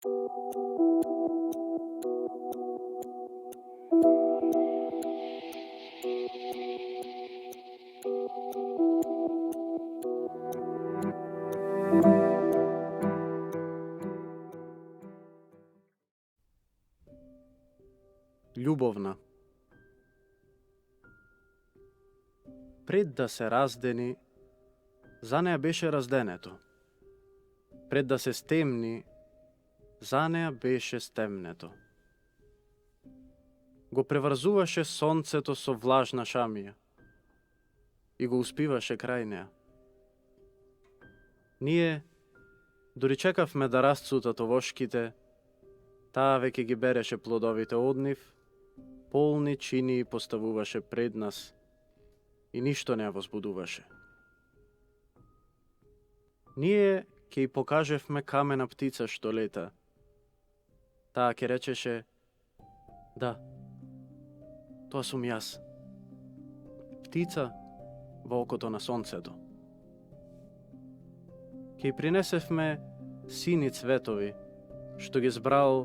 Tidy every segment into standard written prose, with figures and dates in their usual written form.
Љубовна. Пред да се раздени, за неа беше разденето. Пред да се стемни, за неа беше стемнето. Го преврзуваше сонцето со влажна шамија и го успиваше крај неа. Ние дори чекавме да расцутат овошките, таа веќе ги береше плодовите од нив, полни чинии поставуваше пред нас и ништо не ја возбудуваше. Ние ќе ја покажевме камена птица што лета. Таа ќе речеше: да, тоа сум јас. Птица во окото на сонцето. Ќе ја принесевме сини цветови што ги збрал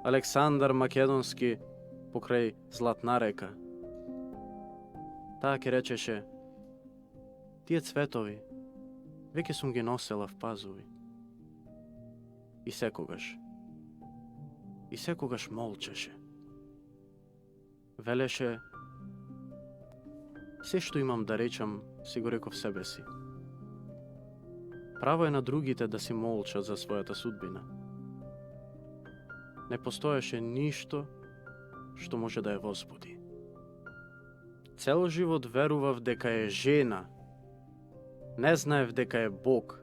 Александар Македонски покрај Златна река. Таа ќе речеше: тие цветови веќе сум ги носела в пазуви. И секогаш молчеше. Велеше: се што имам да речам, си го реков себе си. Право е на другите да си молчат за својата судбина. Не постоеше ништо што може да ја возбуди. Цел живот верував дека е жена, не знаев дека е Бог.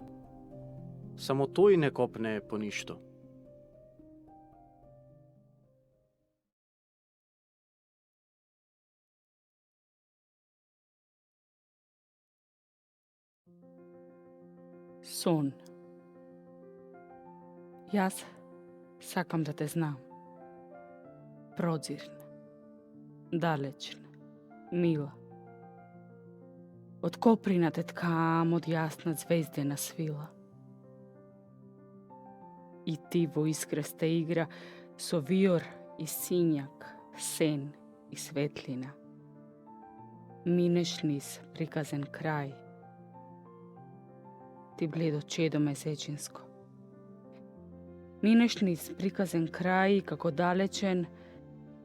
Само тој не копнее по ништо. Сон. Јас сакам да те знам. Прозирна, далечна, мила. Од коприна те ткаам, од јасна звездена свила. И ти во искреста игра со виор и сињак, сен и светлина. Минеш низ приказен крај, ти бледо чедо месечинско. Минеш низ приказен крај како далечен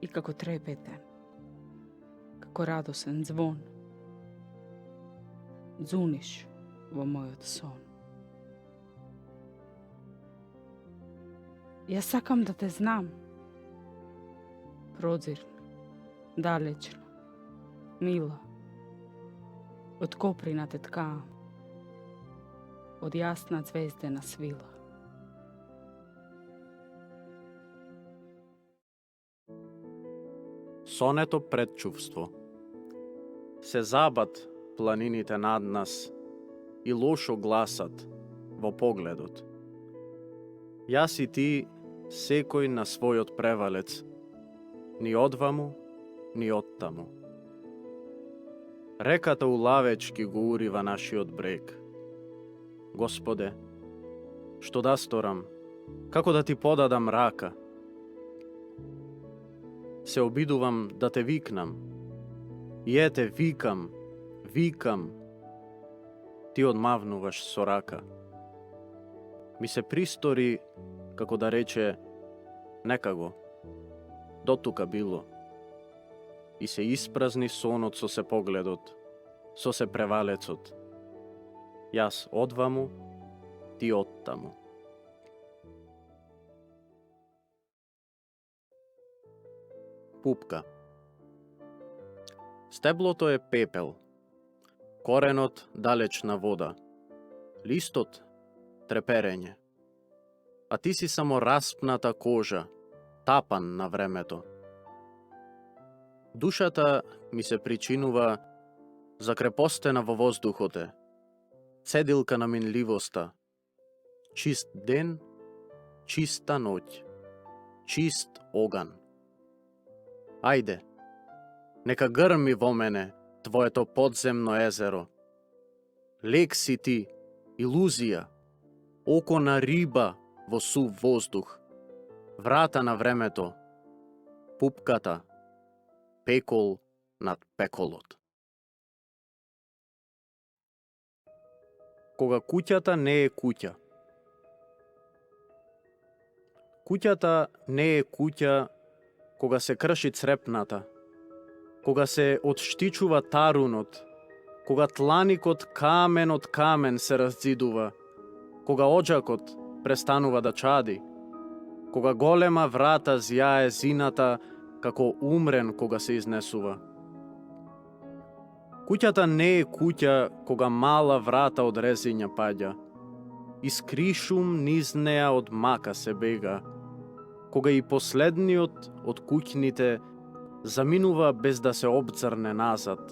и како трепетен, како радосен звон. Дзуниш во мојот сон. Јас сакам да те знам. Прозирна, далечна, мила. Од коприна те ткаам, од јасна звездена свила. Сонето предчувство. Се забат планините над нас и лошо гласат во погледот. Јас и ти, секој на својот превалец, ни одваму, ни оттаму. Реката улавечки го урива нашиот брег. Господе, што да сторам, како да ти подадам рака? Се обидувам да те викнам. И ете, викам, ти одмавнуваш со рака. Ми се пристори, како да рече, нека го, дотука било. И се испразни сонот со се погледот, со се превалецот. Јас одваму, ти оттаму. Пупка. Стеблото е пепел, коренот далечна вода, листот треперење, а ти си само распната кожа, тапан на времето. Душата ми се причинува закрепостена во воздухоте, цедилка на минливоста, чист ден, чиста ноќ, чист оган. Ајде, нека грми во мене твоето подземно езеро. Лек си ти, илузија, око на риба во сув воздух, Врата на времето, пупката, пекол над пеколот. Кога куќата не е куќа. Куќата не е куќа кога се крши црепната, кога се отштичува тарунот, кога тланикот камен од камен се разцидува, кога оџакот престанува да чади, кога голема врата зјае зината како умрен кога се изнесува. Куќата не е куќа кога мала врата од резиња паѓа, искришум низ неа од мака се бега, кога и последниот од куќните заминува без да се обцрне назад,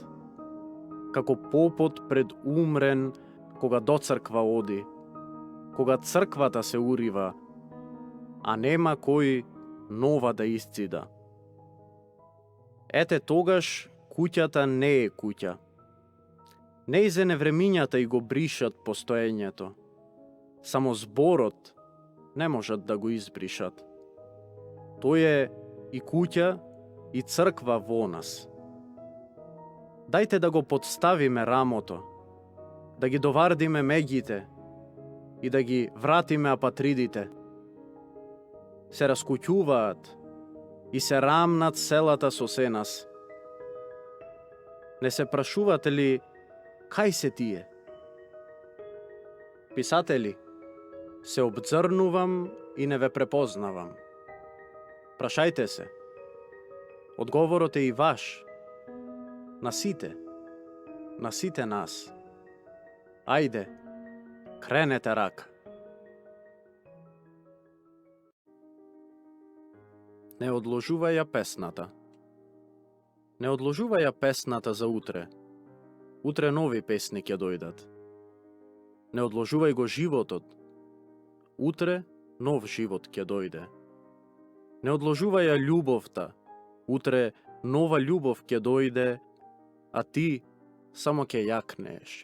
како попот пред умрен кога до црква оди, кога црквата се урива, а нема кој нова да исцида. Ете тогаш куќата не е куќа. Неизене времињата и го бришат постоењето. Само зборот не можат да го избришат. Тој е и куќа и црква во нас. Дајте да го подставиме рамото, да ги довардиме меѓите и да ги вратиме апатридите. Се раскуќуваат и се рамнат селата со сенас. Не се прашувате ли кај се тие? Писатели, се обцрнувам и не ве препознавам. Прашајте се. Одговорот е и ваш. На сите нас. Ајде, кренете рака. Не одложувај ја песната. Не одложувај ја песната за утре. Утре нови песни ќе дојдат. Не одложувај го животот. Утре нов живот ќе дојде. Не одложувај ја љубовта. Утре нова љубов ќе дојде, а ти само ќе јакнеш.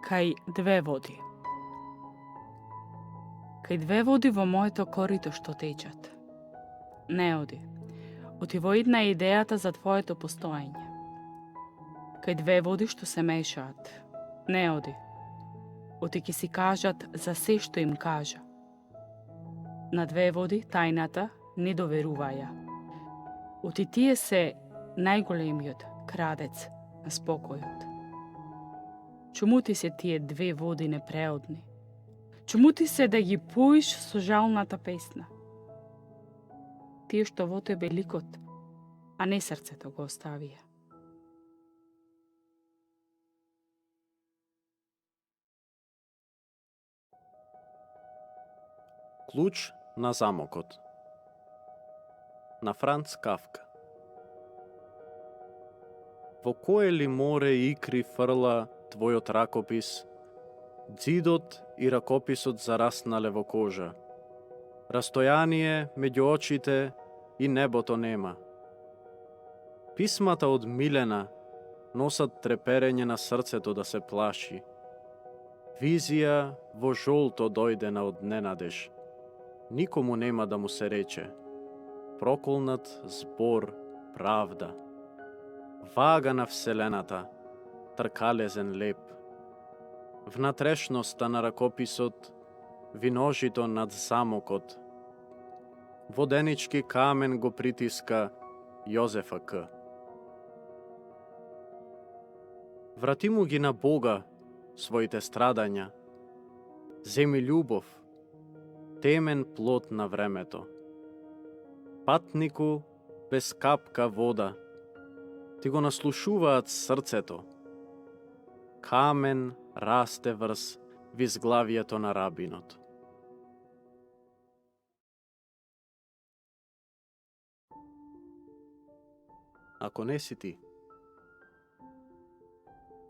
Кај две води. Кај две води во моето корито што течат. Не оди. Оти во една идејата за твоето постоење. Кај две води што се мешаат. Не оди. Оти ќе си кажат за се што им кажа. На две води тајната не доверуваја. Оти тие се најголемиот крадец на спокојот. Чому ти се тие две води непреодни? Чому ти се да ги поиш со жалната песна? Тие што во тебе ликот, а не срцето го оставија. Клуч на замокот. На Франц Кафка. Во кое ли море икри фрла твојот ракопис, ѕидот и ракописот зараснале во кожа. Растојание меѓу очите и небото нема. Писмата од Милена носат треперење на срцето да се плаши. Визија во жолто дојде на одненадеж. Никому нема да му се рече. Проколнат збор правда. Вага на вселената, тркалезен леп. Внатрешноста на ракописот, виножито над замокот. Воденички камен го притиска Јозефа К. Врати му ги на Бога своите страдања. Земи љубов, темен плод на времето. Патнику без капка вода, ти го наслушуваат срцето. Камен расте врз визглавието на рабинот. Ако не си ти,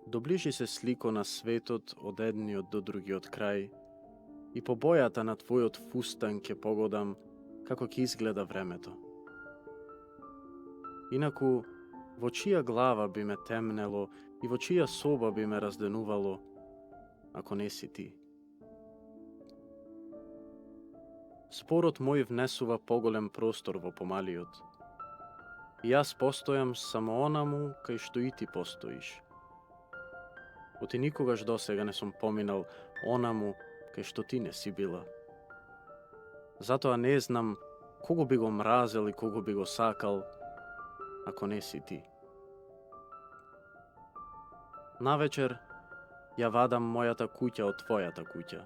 доближи се слико на светот од едниот до другиот крај и по бојата на твојот фустан ќе погодам како ќе изгледа времето. Инаку, во чија глава би ме темнело и во чија соба би ме разденувало, ако не си ти. Спорот мој внесува поголем простор во помалиот. И јас постојам само онаму кај што и ти постоиш. Оти никогаш досега не сум поминал онаму кај што ти не си била. Затоа не знам кого би го мразел и кого би го сакал, ако не си ти. Навечер ја вадам мојата куќа од твојата куќа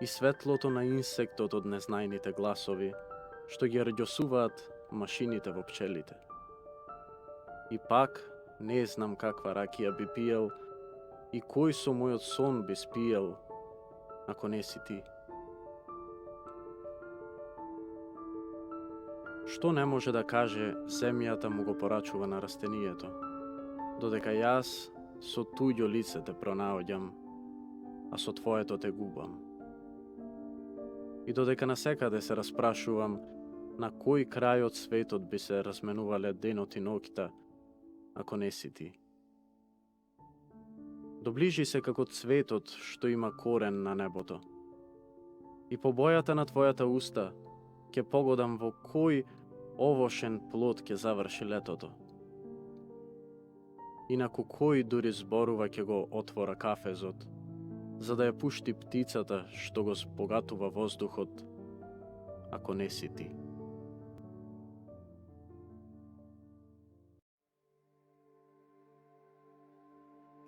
и светлото на инсектот од незнајните гласови што ги раѓосуваат машините во пчелите. И пак не знам каква ракија би пиел и кој со мојот сон би спиел, ако не си ти. Што не може да каже земјата му го порачува на растенијето, додека јас со туѓо лице те пронаоѓам, а со твоето те губам. И додека насекаде се распрашувам на кој крај од светот би се разменувале денот и ноќта, ако не си ти. Доближи се како цветот што има корен на небото. И по бојата на твојата уста ќе погодам во кој овошен плод ќе заврши летото. Инаку кој дури зборува ќе го отвора кафезот, за да ја пушти птицата што го спогатува воздухот, ако не си ти.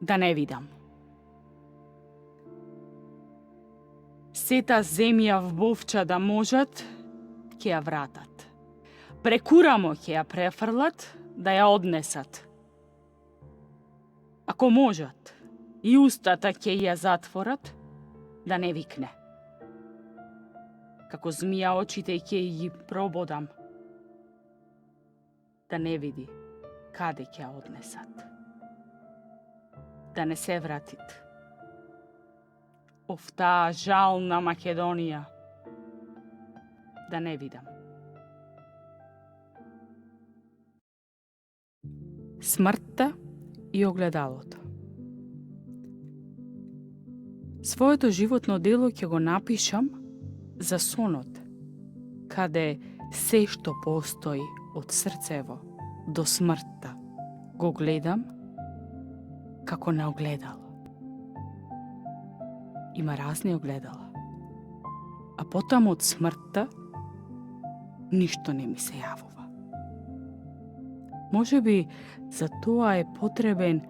Да не видам. Сета земја вбовча да можат, ќе ја вратат. Прекурамо ќе ја префрлат, да ја однесат. Ако можат, и устата ќе ја затворат, да не викне. Како змија очите ќе ги прободам, да не види каде ќе ја однесат. Да не се вратит. Оф таа жална Македонија, да не видам. Смртта и огледалото. Своето животно дело ќе го напишам за сонот, каде се што постои од срцево до смртта го гледам како на огледало. Има разни огледала, а потаму од смртта ништо не ми се јавува. Може би за тоа е потребен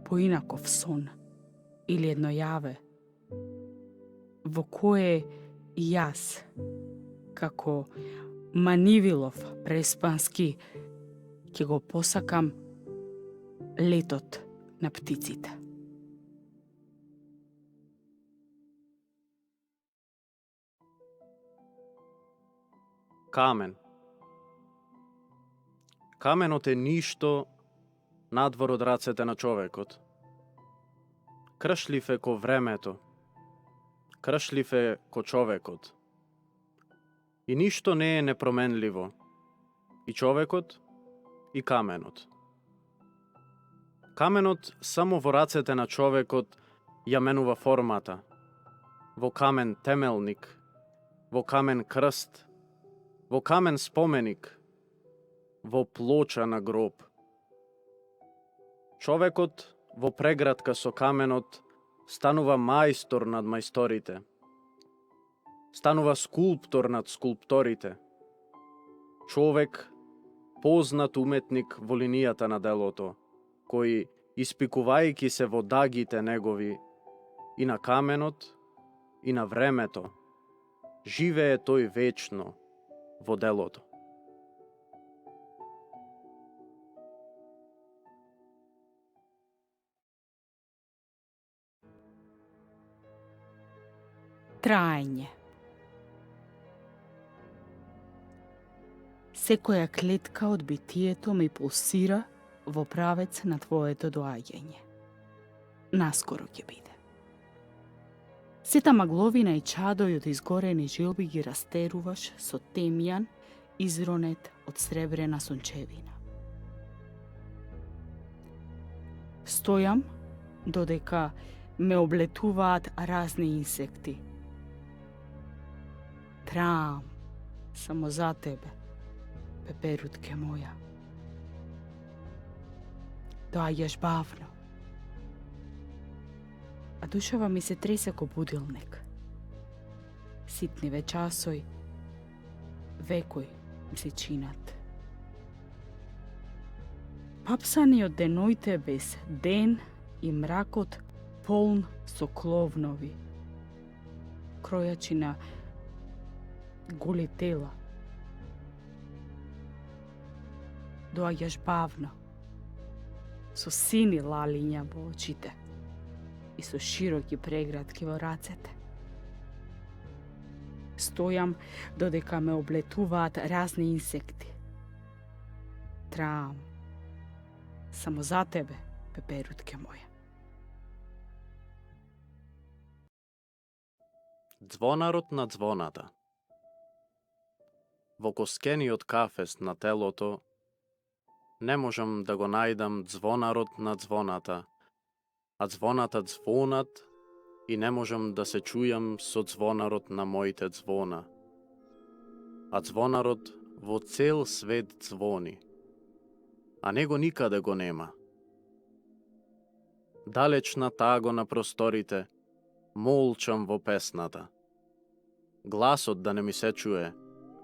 поинаков сон или едно јаве, во кое и јас, како Манивилов преспански, ќе го посакам летот на птиците. Камен. Каменот е ништо надвор од рацете на човекот. Кршлив е ко времето. Кршлив е ко човекот. И ништо не е непроменливо. И човекот, и каменот. Каменот само во рацете на човекот ја менува формата. Во камен темелник, во камен крст, во камен споменик, во плоча на гроб. Човекот во преградка со каменот станува мајстор над мајсторите. Станува скулптор над скулпторите. Човек, познат уметник во линијата на делото, кој, испикувајќи се во дагите негови, и на каменот, и на времето, живее тој вечно во делото. Траење. Секоја клетка од битието ми пулсира во правец на твоето доаѓање. Наскоро ќе биде. Сета магловина и чадој од изгорени жилби ги растеруваш со темјан изронет од сребрена сончевина. Стојам додека ме облетуваат разни инсекти. Трам само за тебе, пеперутке моја. Доаѓаш бавно, а душава ми се тресе ко будилник. Ситниве часој, векој ми се чинат. Папсани од деноите без ден и мракот полн со кловнови, кројачи на голи тела. Доаѓаш бавно, со сини лалиња во очите и со широки прегратки во рацете. Стојам додека ме облетуваат разни инсекти. Трам само за тебе, пеперутке моја. Звонарот на звоната. Во коскениот кафес на телото не можам да го најдам звонарот на звоната, а звоната звонат и не можам да се чујам со звонарот на моите звона. А звонарот во цел свет звони, а него никаде го нема. Далеч на таго на просторите, молчам во песната. Гласот да не ми се чуе,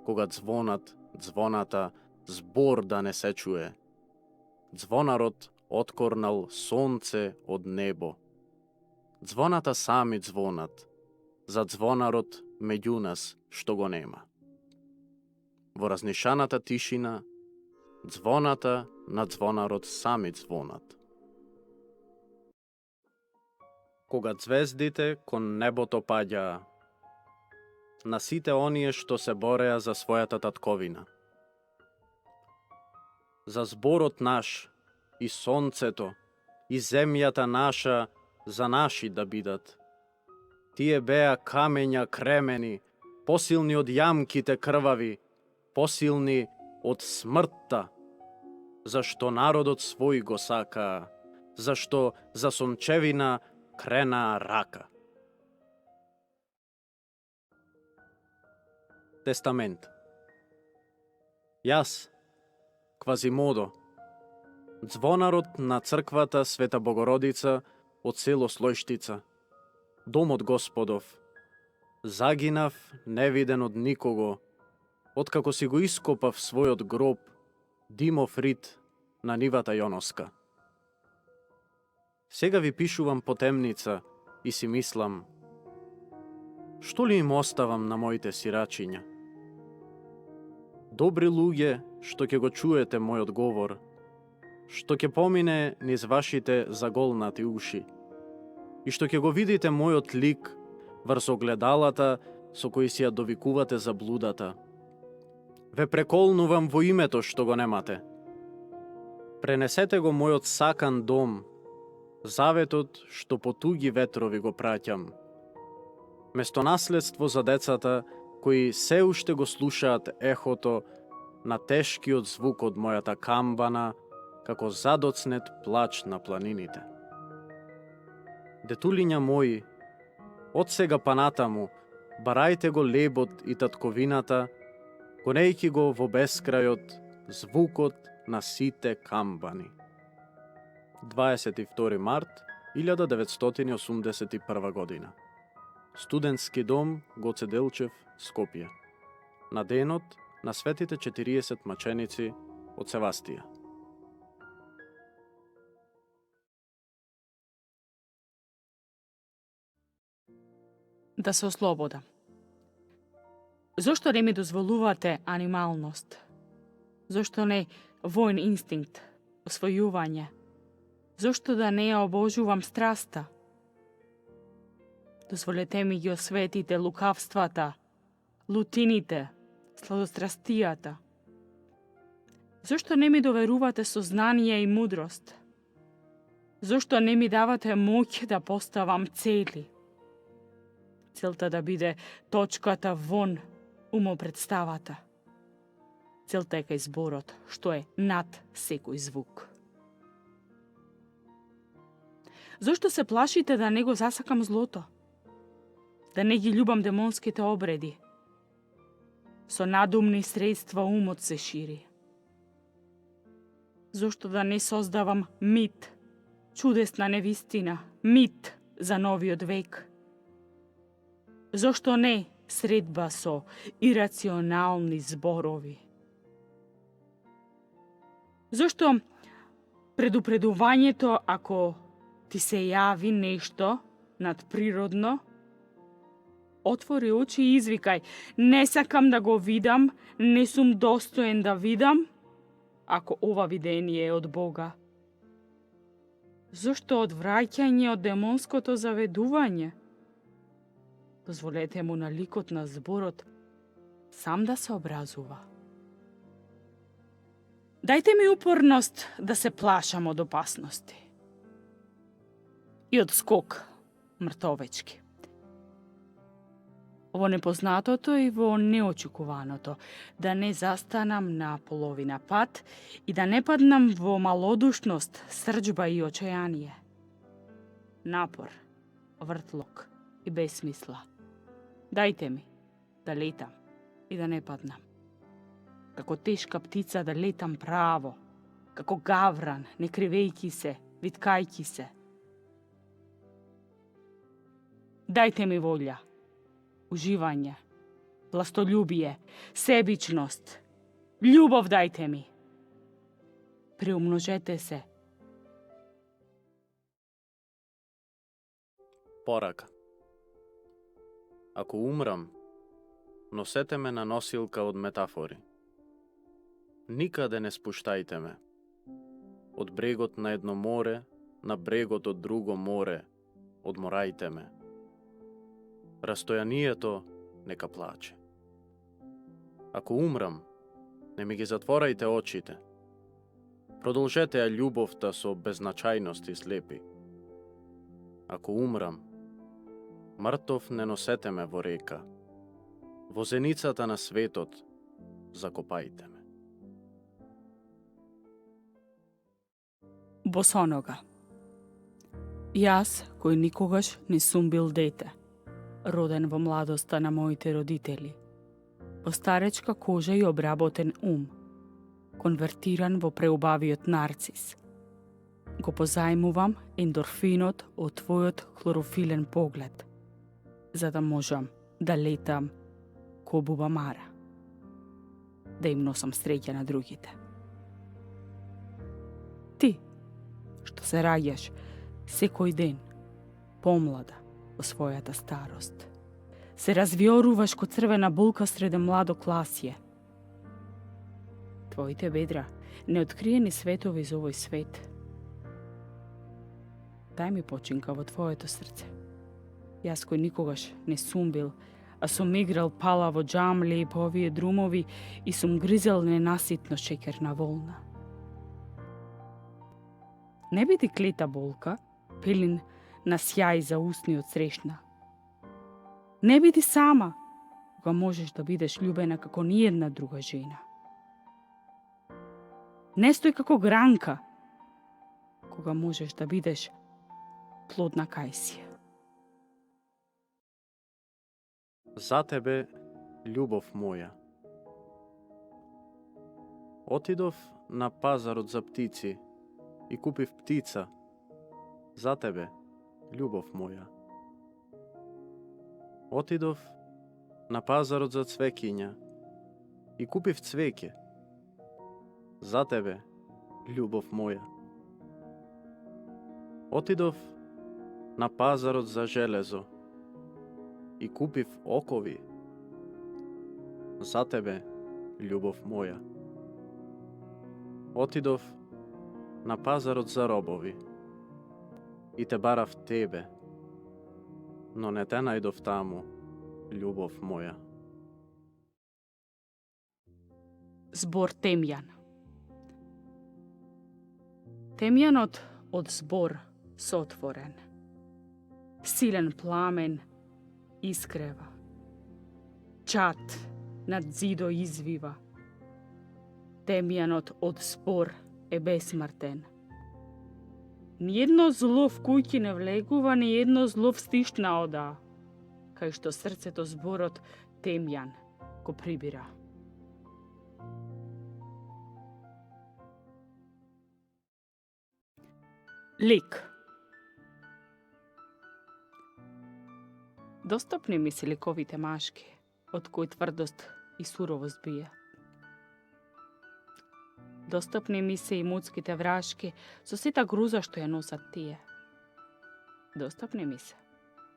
кога звонат, звоната, збор да не се чуе. Звонарот откорнал сонце од небо. Звоната сами звонат, за звонарот меѓу нас што го нема. Во разнишаната тишина, звоната на звонарот сами звонат. Кога звездите кон небото паѓаа, на сите оние што се бореа за својата татковина. За зборот наш, и сонцето, и земјата наша, за наши да бидат. Тие беа камења кремени, посилни од јамките крвави, посилни од смртта, зашто народот свој го сакаа, зашто за сончевина кренаа рака. Тестамент. Јас, Квазимодо, звонарот на црквата Света Богородица од село Слојштица, домот Господов, загинав невиден од никого, откако си го ископав својот гроб, Димов рид на нивата Јоноска. Сега ви пишувам по темница и си мислам, што ли им оставам на моите сирачиња? Добри луѓе, што ќе го чуете мојот говор, што ќе помине низ вашите заголнати уши и што ќе го видите мојот лик врз огледалата со кои си ја довикувате заблудата. Ве преколнувам во името што го немате. Пренесете го мојот сакан дом, заветот што по туги ветрови го праќам. Место наследство за децата кои се уште го слушаат ехото на тешкиот звук од мојата камбана, како задоцнет плач на планините. Детулиња мои, од сега па натаму, барајте го лебот и татковината, гонејќи го во бескрајот звукот на сите камбани. 22 март 1981 година. Студентски дом Гоце Делчев, Скопје. На денот на светите 40 маченици од Севастија. Да се ослободам. Зошто не ми дозволувате анималност? Зошто не војн инстинкт, освојување? Зошто да не ја обожувам страста? Дозволете ми ги осветите лукавствата, лутините, сладострастијата. Зошто не ми доверувате сознание и мудрост? Зошто не ми давате моќ да поставам цели? Целта да биде точката вон умопредставата. Целта е кај зборот, што е над секој звук. Зошто се плашите да не го засакам злото? Да не ги љубам демонските обреди? Со надумни средства умот се шири. Зошто да не создавам мит, чудесна невистина, мит за новиот век? Зошто не средба со ирационални зборови? Зошто предупредувањето ако ти се јави нешто надприродно, отвори очи и извикај: не сакам да го видам, не сум достоен да видам, ако ова видение е од Бога? Зошто одвраќање од демонското заведување? Дозволете му на ликот на зборот сам да се образува. Дајте ми упорност да се плашам од опасности. И од скок мртовечки. Во непознатото и во неочекуваното, да не застанам на половина пат и да не паднам во малодушност, срđба и очајание. Напор, вртлок и безсмисла. Дајте ми да летам и да не паднам. Како тешка птица да летам право, како гавран, не кривејки се, виткајки се. Дајте ми волја, уживање, властолюбие, себичност, љубов дајте ми. Преумножете се. Порака. Ако умрам, носете ме на носилка од метафори. Никаде не спуштајте ме. Од брегот на едно море, на брегот од друго море, одморајте ме. Растојанието нека плаче. Ако умрам, не ми ги затворајте очите. Продолжете ја љубовта со беззначајност и слепи. Ако умрам, мртов не носете ме во река. Во зеницата на светот закопајте ме. Босонога. Јас, кој никогаш не сум бил дете, роден во младоста на моите родители, во старечка кожа и обработен ум, конвертиран во преубавиот нарцис, го позајмувам ендорфинот од твојот хлорофилен поглед, за да можам да летам ко бубамара, да им носам среќа на другите. Ти, што се раѓаш секој ден, помлада во својата старост, се развиоруваш ко црвена булка среде младо класје. Твоите бедра, неоткриени светови за овој свет. Дај ми починка во твоето срце. Јас кој никогаш не сум бил, а сум играл пала во џамли по овие друмови и сум гризел ненаситно шеќерна волна. Не биди клета болка, пилин на сјај за усни од срешна. Не биди сама, кога можеш да бидеш љубена како ниедна друга жена. Не стој како гранка, кога можеш да бидеш плодна кајсија. За тебе, љубов моја. Отидов на пазарот за птици и купив птица. За тебе, љубов моја. Отидов на пазарот за цвеќиња и купив цвеќе. За тебе, љубов моја. Отидов на пазарот за железо и купив окови. За тебе, љубов моја. Отидов на пазарот за робови и те барав тебе, но не те најдов таму, љубов моја. Збор темјан. Темјанот од збор сотворен. Силен пламен искрева. Чат над зидо извива. Темјанот од збор е бесмртен. Nijedno zlo v kući ne vlegува, nijedno zlo v stišna oda. Kaj što srce to zborot temjan, ko pribira. Lik. Dostupni mi si likovite maške, od koji tvrdost i surovost bije. Dostupni mi se i muckite vraške, so sita gruza što je nosat tije. Dostupni mi se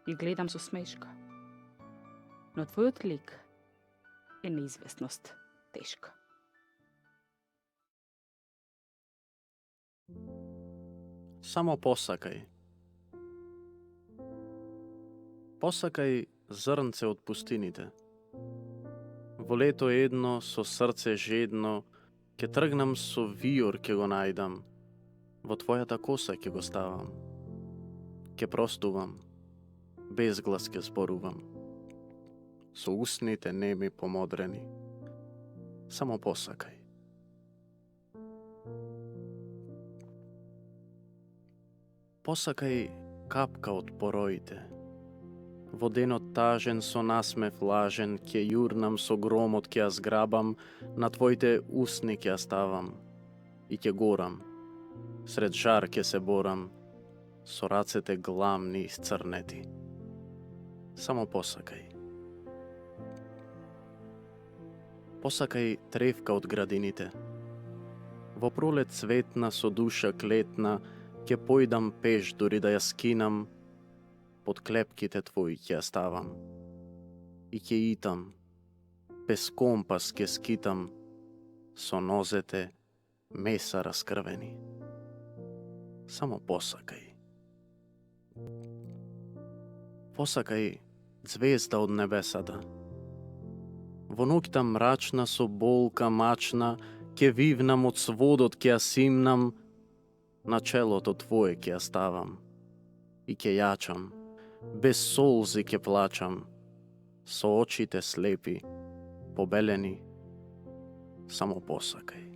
i gledam so smeška. No tvoj odlik je neizvesnost teška. Samo posakaj. Posakaj zrnce od pustinite. Vo leto jedno so srce žedno, ke trgnam so vior, ke go najdam, vo tvojata kosa, ke go stavam, ke prostuvam, bez glaske zboruvam. So usnite nemi pomodreni. Samo posakaj. Posakaj kapka od porojite. Vodeno tažen so nasmev lažen, kje jurnam so gromot, kje ja zgrabam, na tvojte usni, kje ja stavam, i kje goram, sred žar, kje se boram, so racete glamni iscrneti. Samo posakaj. Posakaj trevka od gradinite. Voprole cvetna so duša kletna, kje pojdam peš, dori da ja skinam, pod klepkite tvoj, kje ja stavam, i kje itam, bez kompas, kje skitam, so nozete mesa razkrveni. Samo posakaj. Posakaj zvezda od nebesada. Vonukta mračna so bolka mačna, kje vivnam od svodot, kje ja simnam, na čelo to tvoje, kje ja stavam, i kje jačam, bez solzi, kje plačam, so očite slepi, pobeleni, samo posakaj.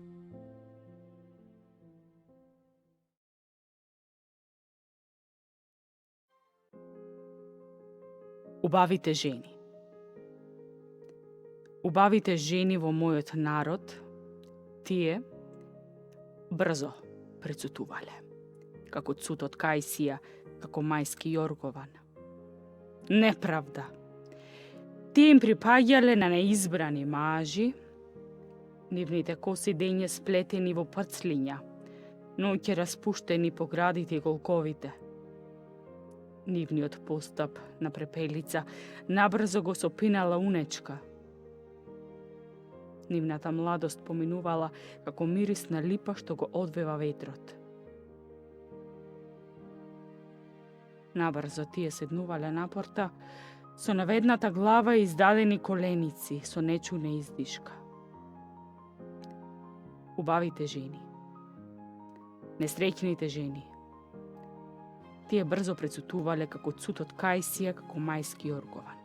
Ubavite ženi. Ubavite ženi vo mojot narod, tije brzo precutuvale, kako cut od Kajsija, kako majski Jorgovan. Nepravda. Tije im pripajale na neizbrani maži, nivnite kosi denje spleteni vo prclinja, noće raspušteni po graditi golkovite. Nivni od postap na prepelica, nabrzo go sopinala unečka. Nivna ta mladost pominuvala kako mirisna lipa što go odveva vetrot. Nabrzo tije sednuvale naporta, so navednata glava i izdaleni kolenici, so nečune izdiška. Ubavite ženi. Nesrećnite ženi. Tije brzo precutuvale kako cut od Kajsija, kako majski Jorgovan.